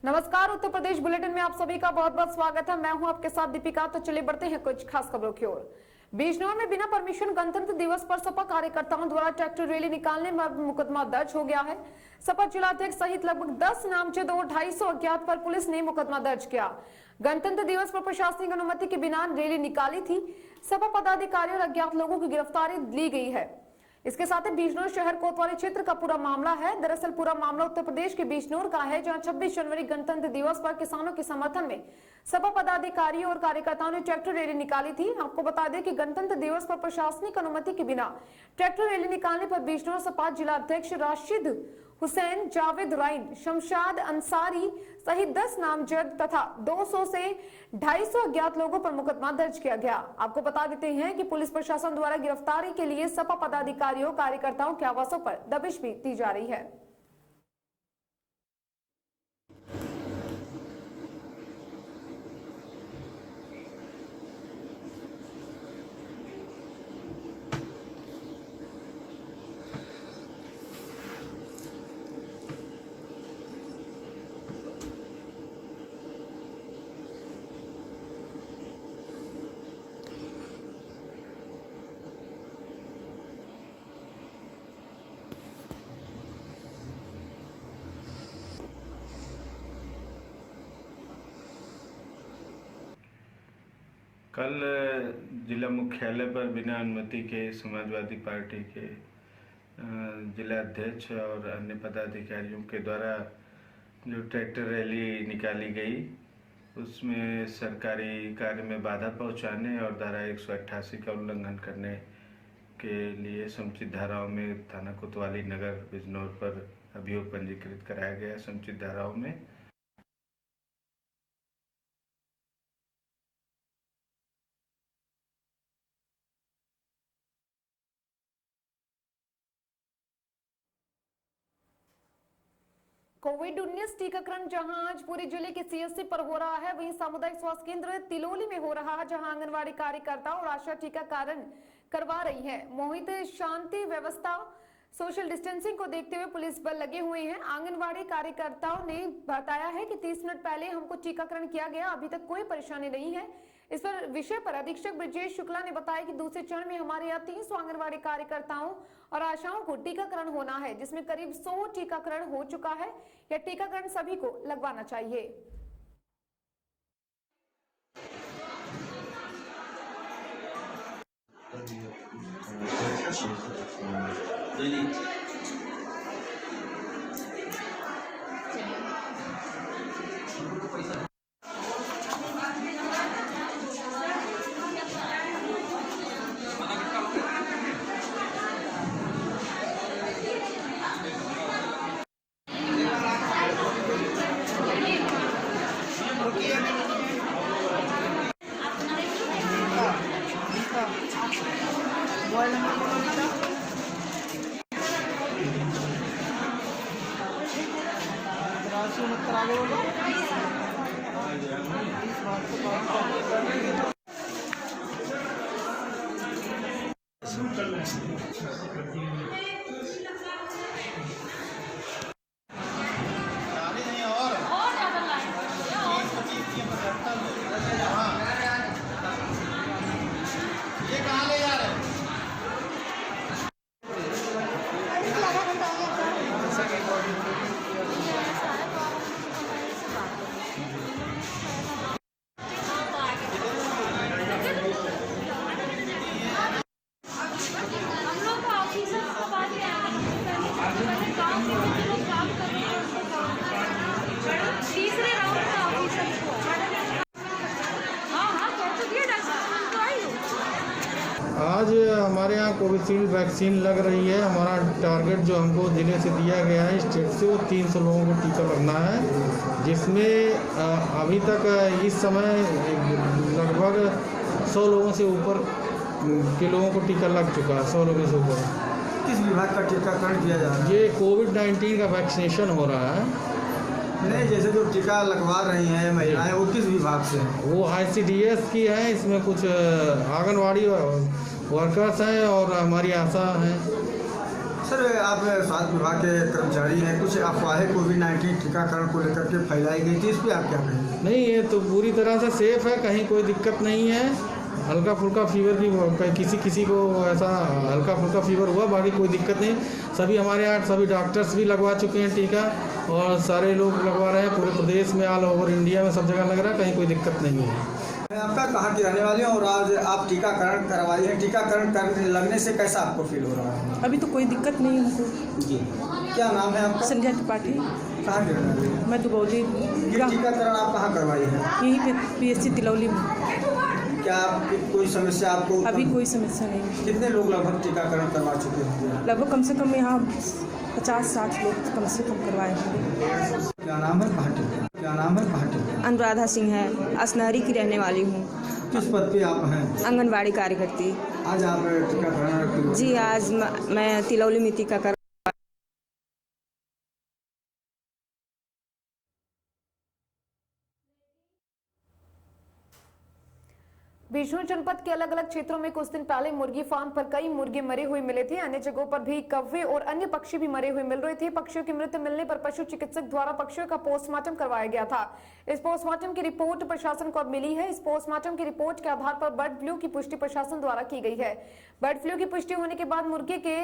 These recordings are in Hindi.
नमस्कार, उत्तर प्रदेश बुलेटिन में आप सभी का बहुत बहुत स्वागत है। मैं हूं आपके साथ दीपिका। तो चलिए बढ़ते हैं कुछ खास खबरों की ओर। बिजनौर में बिना परमिशन गणतंत्र दिवस पर सपा कार्यकर्ताओं द्वारा ट्रैक्टर रैली निकालने में मुकदमा दर्ज हो गया है। सपा जिलाध्यक्ष सहित लगभग 10 नामजद और 250 अज्ञात पर पुलिस ने मुकदमा दर्ज किया। गणतंत्र दिवस पर प्रशासनिक अनुमति के बिना रैली निकाली थी। सपा पदाधिकारी और अज्ञात लोगों की गिरफ्तारी ली गई है। इसके साथ ही बिजनौर शहर कोतवाली क्षेत्र का पूरा मामला है। दरअसल पूरा मामला उत्तर प्रदेश के बिजनौर का है, जहां 26 जनवरी गणतंत्र दिवस पर किसानों के समर्थन में सपा पदाधिकारियों और कार्यकर्ताओं ने ट्रैक्टर रैली निकाली थी। आपको बता दें कि गणतंत्र दिवस पर प्रशासनिक अनुमति के बिना ट्रैक्टर रैली निकालने पर बिजनौर सपा जिलाध्यक्ष राशिद हुसैन, जावेद राइन, शमशाद अंसारी सहित 10 नामजद तथा 200 से 250 अज्ञात लोगों पर मुकदमा दर्ज किया गया। आपको बता देते हैं कि पुलिस प्रशासन द्वारा गिरफ्तारी के लिए सपा पदाधिकारियों कार्यकर्ताओं के आवासों पर दबिश भी दी जा रही है। कल जिला मुख्यालय पर बिना अनुमति के समाजवादी पार्टी के जिला अध्यक्ष और अन्य पदाधिकारियों के द्वारा जो ट्रैक्टर रैली निकाली गई, उसमें सरकारी कार्य में बाधा पहुंचाने और धारा 188 का उल्लंघन करने के लिए समुचित धाराओं में थाना कोतवाली नगर बिजनौर पर अभियोग पंजीकृत कराया गया। समुचित धाराओं में कोविड-19 टीकाकरण जहां आज पूरे जिले के सीएससी पर हो रहा है, वहीं सामुदायिक स्वास्थ्य केंद्र तिलोली में हो रहा है, जहां आंगनवाड़ी कार्यकर्ता और आशा टीकाकरण करवा रही है। मोहित शांति व्यवस्था सोशल डिस्टेंसिंग को देखते हुए पुलिस बल लगे हुए हैं। आंगनवाड़ी कार्यकर्ताओं ने बताया है कि 30 मिनट पहले हमको टीकाकरण किया गया, अभी तक कोई परेशानी नहीं है। इस पर विषय पर अधीक्षक ब्रजेश शुक्ला ने बताया कि दूसरे चरण में हमारे यहाँ 300 आंगनवाड़ी कार्यकर्ताओं और आशाओं को टीकाकरण होना है, जिसमें करीब 100 टीकाकरण हो चुका है। यह टीकाकरण सभी को लगवाना चाहिए। आज हमारे यहाँ कोविशील्ड वैक्सीन लग रही है। हमारा टारगेट जो हमको ज़िले से दिया गया है स्टेट से, वो 300 लोगों को टीका लगना है, जिसमें अभी तक इस समय लगभग 100 लोगों से ऊपर के लोगों को टीका लग चुका है। 100 लोगों से ऊपर। किस विभाग का टीकाकरण किया जा रहा है? ये कोविड-19 का वैक्सीनेशन हो रहा है। नहीं, जैसे जो टीका लगवा रही हैं महिलाएं, वो किस विभाग से हैं? वो ICDS की है। इसमें कुछ आंगनवाड़ी वर्कर्स हैं और हमारी आशा हैं। सर आप स्वास्थ्य विभाग के कर्मचारी हैं, कुछ अफवाहें कोविड-19 टीकाकरण को लेकर के फैलाई गई थी, इस पर आप क्या कहेंगे? नहीं, ये तो पूरी तरह से सेफ है, कहीं कोई दिक्कत नहीं है। हल्का फुल्का फीवर भी किसी को ऐसा हल्का फुल्का फीवर हुआ, बाकी कोई दिक्कत नहीं। सभी हमारे यहाँ सभी डॉक्टर्स भी लगवा चुके हैं टीका और सारे लोग लगवा रहे हैं, पूरे प्रदेश में ऑल ओवर इंडिया में सब जगह लग रहा है, कहीं कोई दिक्कत नहीं है। आपका कहाँ की रहने वाली हैं और आज आप टीकाकरण करवाई हैं, टीकाकरण करने लगने से कैसा आपको फील हो रहा है? अभी तो कोई दिक्कत नहीं है हमको। जी, क्या नाम है आपका? संध्या त्रिपाठी। कहाँ के रहने वाली हैं? मैं दुबौली ये टीकाकरण आप कहाँ करवाई है? यहीं पे PSC तिलौली में। क्या कोई समस्या आपको? अभी कोई समस्या नहीं। कितने लोग लगभग टीकाकरण करवा चुके हैं? लगभग कम से कम यहाँ 50-60 लोग कम से कम करवाए हैं। क्या नाम है? क्या नाम है? अनुराधा सिंह है, असनहरी की रहने वाली हूँ। किस पद पे आप हैं? आंगनबाड़ी कार्यकर्ती। आज आप टीकाकरण? जी, आज मैं तिलौली में टीकाकरण। बिजनौर जनपद के अलग अलग क्षेत्रों में कुछ दिन पहले मुर्गी फार्म पर कई मुर्गे मरे हुए मिले थे। अन्य जगहों पर भी कौवे और अन्य पक्षी भी मरे हुए मिल रहे थे। पक्षियों की मृत्यु मिलने पर पशु चिकित्सक द्वारा पक्षियों का पोस्टमार्टम करवाया गया था। इस पोस्टमार्टम की रिपोर्ट प्रशासन को अब मिली है। इस पोस्टमार्टम की रिपोर्ट के आधार पर बर्ड फ्लू की पुष्टि प्रशासन द्वारा की गई है। बर्ड फ्लू की पुष्टि होने के बाद मुर्गे के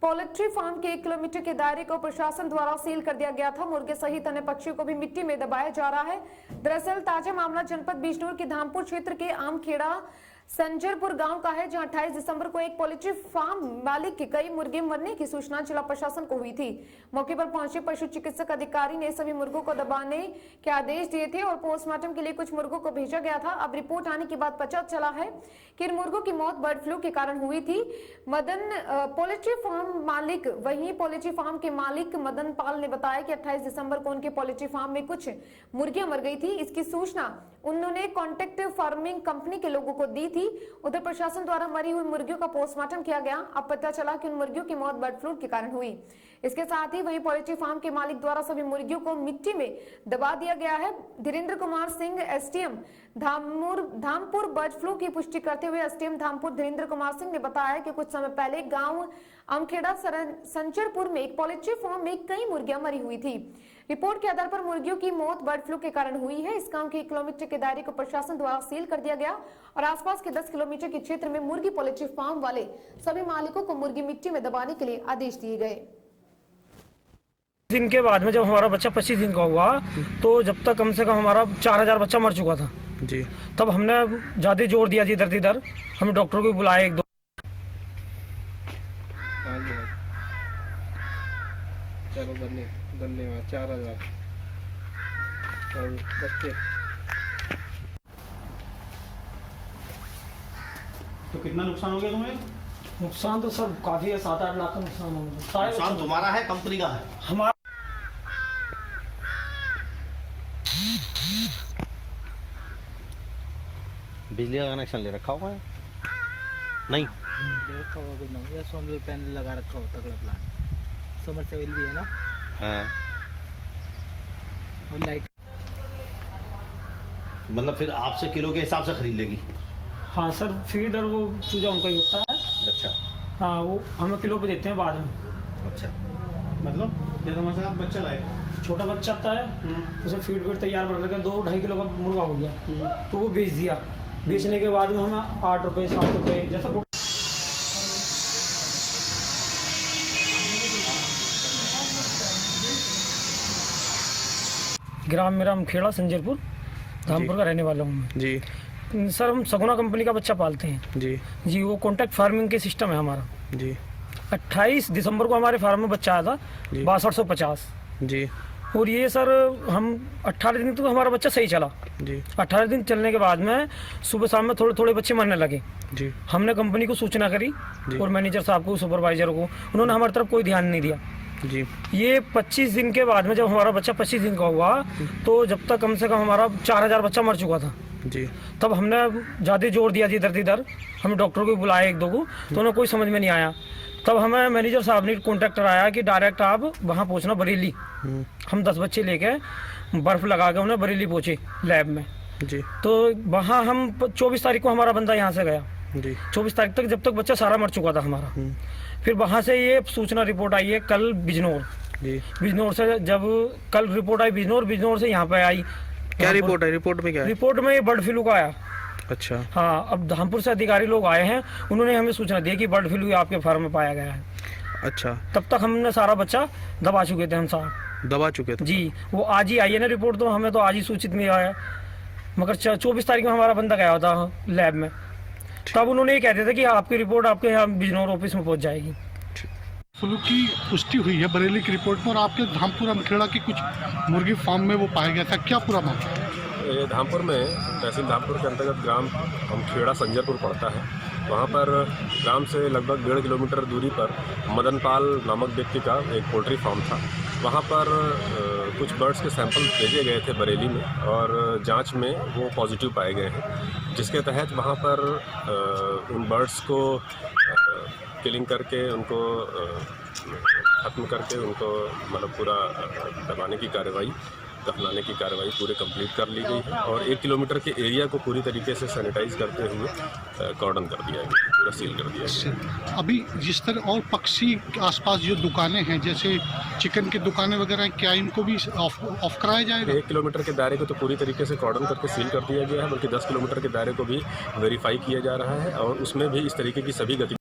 पोल्ट्री फार्म के 1 किलोमीटर के दायरे को प्रशासन द्वारा सील कर दिया गया था। मुर्गे सहित अन्य पक्षियों को भी मिट्टी में दबाया जा रहा है। दरअसल ताजा मामला जनपद बिजनौर के धामपुर क्षेत्र के आमखेड़ा संजरपुर गांव का है, जहां 28 दिसंबर को एक पोल्ट्री फार्म मालिक के कई मुर्गे मरने की सूचना जिला प्रशासन को हुई थी। मौके पर पहुंचे पशु चिकित्सक अधिकारी ने सभी मुर्गों को दबाने के आदेश दिए थे और पोस्टमार्टम के लिए कुछ मुर्गों को भेजा गया था। अब रिपोर्ट आने के बाद पता चला है कि इन मुर्गों की मौत बर्ड फ्लू के कारण हुई थी। पोल्ट्री फार्म मालिक वहीं पोल्ट्री फार्म के मालिक मदन पाल ने बताया कि 28 दिसंबर को उनके पोल्ट्री फार्म में कुछ मुर्गियां मर गई थी। इसकी सूचना उन्होंने कॉन्ट्रैक्ट फार्मिंग कंपनी के लोगों को दी थी। उधर प्रशासन द्वारा मरी हुई मुर्गियों का पोस्टमार्टम किया गया। अब पता चला कि उन मुर्गियों की मौत बर्ड फ्लू के कारण हुई। इसके साथ ही वहीं पोल्ट्री फार्म के मालिक द्वारा सभी मुर्गियों को मिट्टी में दबा दिया गया है। Dhirendra Kumar Singh SDM Dhampur bird flu की पुष्टि करते हुए SDM धामपुर धीरेन्द्र कुमार सिंह ने बताया कि कुछ समय पहले गांव आमखेड़ा संचरपुर में एक पोल्ट्री फार्म में कई मुर्गियां मरी हुई थी। रिपोर्ट के आधार पर मुर्गियों की मौत बर्ड फ्लू के कारण हुई है। इस गांव के 1 किलोमीटर के दायरे को प्रशासन द्वारा सील कर दिया गया और आसपास के 10 किलोमीटर के क्षेत्र में मुर्गी पोल्ट्री फार्म वाले सभी मालिकों को मुर्गी मिट्टी में दबाने के लिए आदेश दिए गए। दिन के बाद में जब हमारा बच्चा 25 दिन का हुआ तो जब तक कम से कम हमारा 4000 बच्चा मर चुका था जी। तब हमने ज्यादा जोर दिया जी, इधर हमने डॉक्टर को बुलाया 1-2। चलो धन्यवाद 4000 बच्चे। तो कितना नुकसान हो गया तुम्हें? नुकसान तो सर काफी है, 7-8 लाख का नुकसान हो गया। नुकसान तुम्हारा है कंपनी का है? हमारा बिजली का कनेक्शन ले रखा हुआ है? नहीं सोलर पैनल लगा रखा होता है, प्लांट समरसेबल भी है ना। हाँ, और लाइट मतलब फिर आपसे किलो के हिसाब से खरीद लेगी? हाँ सर, फीड और वो चूजा उनका ही होता है। अच्छा हाँ, वो हमें किलो पे देते हैं बाद में। अच्छा, मतलब जैसे हमारे साथ बच्चा लाए, छोटा बच्चा आता है, उसे फीड तैयार कर लेकर 2-2.5 किलो का मुर्गा हो गया तो वो बेच दिया। बेचने के बाद में हमें 8 रुपये 7 रुपये जैसा ग्राम मेरा आमखेड़ा संजरपुर धामपुर का रहने वाला हूँ मैं जी। सर हम सगुना कंपनी का बच्चा पालते हैं जी। वो कॉन्ट्रैक्ट फार्मिंग के सिस्टम है हमारा जी। 28 दिसंबर को हमारे फार्म में बच्चा आया था 6250 जी। और ये सर हम 18 दिन तो हमारा बच्चा सही चला जी। 18 दिन चलने के बाद में सुबह शाम में थोड़े बच्चे मरने लगे जी। हमने कंपनी को सूचना करी और मैनेजर साहब को, सुपरवाइजर को, उन्होंने हमारी तरफ कोई ध्यान नहीं दिया जी। ये 25 दिन के बाद में जब हमारा बच्चा 25 दिन का हुआ तो जब तक कम से कम हमारा 4000 बच्चा मर चुका था जी। तब हमने ज़्यादा जोर दिया जी, इधर हमने डॉक्टर को बुलाया 1-2 को, तो उन्हें कोई समझ में नहीं आया। तब हमें मैनेजर साहब ने कॉन्ट्रैक्टर आया कि डायरेक्ट आप वहाँ पहुँचना बरेली। हम 10 बच्चे लेके बर्फ़ लगा के उन्हें बरेली पहुँचे लैब में जी। तो वहाँ हम 24 तारीख को हमारा बंदा यहाँ से गया जी 24 तारीख तक, जब तक बच्चा सारा मर चुका था हमारा। फिर वहाँ से ये सूचना रिपोर्ट आई है कल बिजनौर। जी बिजनौर से जब कल रिपोर्ट आई बिजनौर से यहाँ पे आई। क्या रिपोर्ट है? रिपोर्ट में क्या है? रिपोर्ट में ये बर्ड फ्लू का आया। अच्छा हाँ, अब धामपुर से अधिकारी लोग आए हैं, उन्होंने हमें सूचना दी कि बर्ड फ्लू आपके फार्म में पाया गया है। अच्छा, तब तक हमने सारा बच्चा दबा चुके थे हम साहब। दबा चुके थे जी, वो आज ही आई है ना रिपोर्ट, तो हमें तो आज ही सूचित मिला है। मगर 24 तारीख में हमारा बंदा गया था लैब में, तब उन्होंने ये कहते थे कि आपकी रिपोर्ट आपके यहाँ बिजनौर ऑफिस में पहुँच जाएगी। फ्लू की पुष्टि हुई है बरेली की रिपोर्ट में, और आपके धामपुर अमखेड़ा की कुछ मुर्गी फार्म में वो पाया गया था, क्या पूरा मामला है? ये धामपुर में तहसील धामपुर के अंतर्गत ग्राम अमखेड़ा संजयपुर पड़ता है। वहाँ पर ग्राम से लगभग 1.5 किलोमीटर दूरी पर मदनपाल नामक व्यक्ति का एक पोल्ट्री फार्म था। वहाँ पर कुछ बर्ड्स के सैंपल भेजे गए थे बरेली में, और जांच में वो पॉजिटिव पाए गए हैं, जिसके तहत वहाँ पर उन बर्ड्स को किलिंग करके उनको ख़त्म करके उनको मतलब पूरा दबाने की कार्रवाई, दफनाने की कार्रवाई पूरे कंप्लीट कर ली गई है, और 1 किलोमीटर के एरिया को पूरी तरीके से सैनिटाइज करते हुए कॉर्डन कर दिया गया, पूरा सील कर दिया गया। अभी जिस तरह और पक्षी आसपास जो दुकानें हैं, जैसे चिकन की दुकानें वगैरह हैं, क्या इनको भी ऑफ कराया जाएगा? 1 किलोमीटर के दायरे को तो पूरी तरीके से कॉर्डन करके सील कर दिया गया है, बल्कि 10 किलोमीटर के दायरे को भी वेरीफाई किया जा रहा है, और उसमें भी इस तरीके की सभी गति